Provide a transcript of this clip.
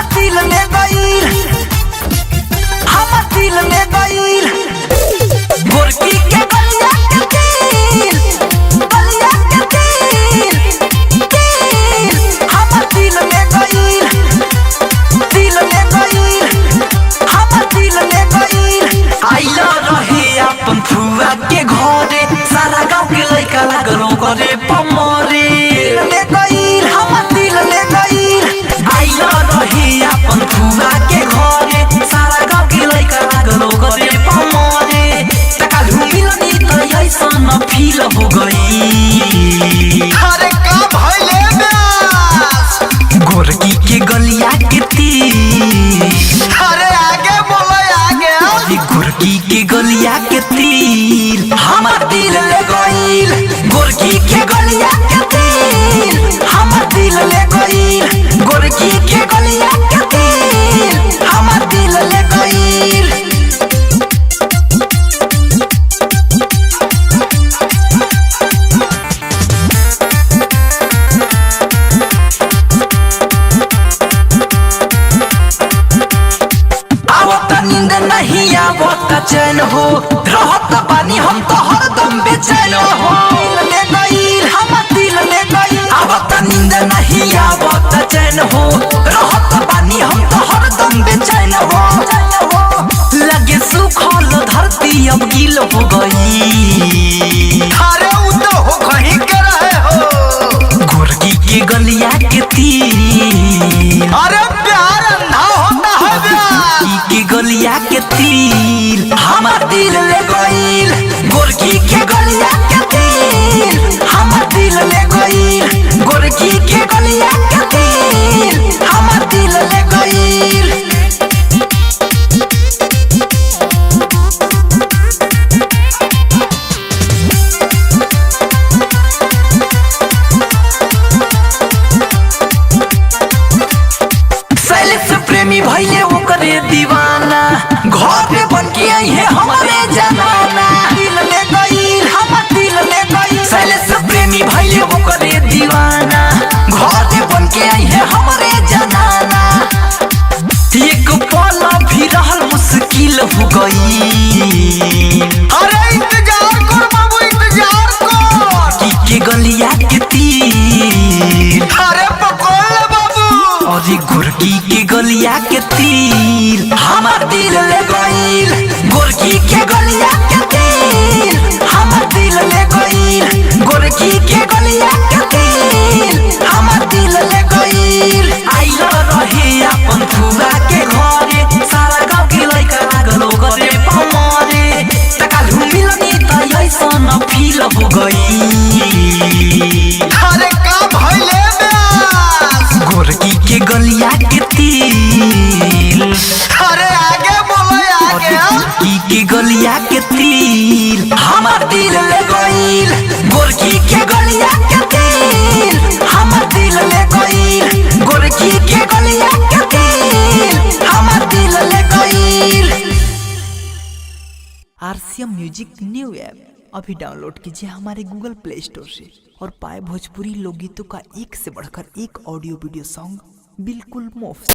हमर दिल में गइल, हमर दिल में गइल। गोरकी के गलिया के दिल, गलिया के दिल, दिल हमर दिल में गइल, दिल में गइल, हमर दिल में गइल। आइला रहे अपन फुआ के घरे, सारा गांव के लइका लागल करे पमरे। ले गइल हमर दिल ले गइल। आइला रहे अपन फुआ के घरे, सारा गांव के लइका लागल करे पमरे। तका घुमिलनी त ऐसन फील हो गई। अरे का भइले ब्यास? गोरकी के गलिया के तीर, अरे आगे बोलो आगे। गोरकी के गलिया के तीर हमर दिल ले गइल। गोरकी के गलिया के तीर हमर दिल ले गइल। गोरकी के गलिया के तीर हमर दिल ले गइल। आवत नींद नहीं आवत चैन हो, रहत बानी हम तो हरदम बेचैन हो। दिल ले गइल हमर दिल ले गइल। आवत नींद नहीं आवत चैन हो, रहत बानी हम तो हरदम बेचैन हो। लगे सुखल धरती अब गिल हो गई। अरे उ तो हो कहीं के रहे हो। गोरकी के गलिया के तीर, अरे प्यार अंधा होता है ब्यास। के गलिया के तीर हमर दिल ले गइल। गोरकी के गलिया के तीर हमर दिल ले गइल। गोरकी के गलिया के तीर हमर दिल ले गइल। शैलेश प्रेमी भइले ओकरे दीवाना, घर में बन के आई है हमारे जनाना। दिल ले गइल हमर दिल ले गइल। शैलेश प्रेमी भइले ओकरे दीवाना, घर में बन के आई है हमारे जनाना। एक पल भी रहल मुश्किल हो गई। अरे इंतजार कर बाबू इंतजार कर। के गलिया के तीर, अरे पकड़ ले बाबू। और गोरकी के गलिया के तीर हमर दिल ले गइल। गोरकी के गलिया के तीर हमर दिल ले गइल। गोरकी के गलिया के तीर हमर दिल ले गइल। आइला रहे अपन फुआ के घरे, सारा गांव के लइका लागल करे पमरे। तका घुमिलनी त ऐसन फील हो गई। अरे का भइले ब्यास? गोरकी के गलिया के तीर, अरे आगे बोलो आगे। गोरकी के गलिया के तीर हमर दिल ले गइल। गोरकी के गलिया के तीर हमर दिल ले गइल। गोरकी के गलिया के तीर हमर दिल ले गइल। आरसीएम म्यूजिक न्यू ऐप अभी डाउनलोड कीजिए हमारे गूगल प्ले स्टोर से और पाए भोजपुरी लोकगीतों का एक से बढ़कर एक ऑडियो वीडियो सॉन्ग बिल्कुल मुफ्त।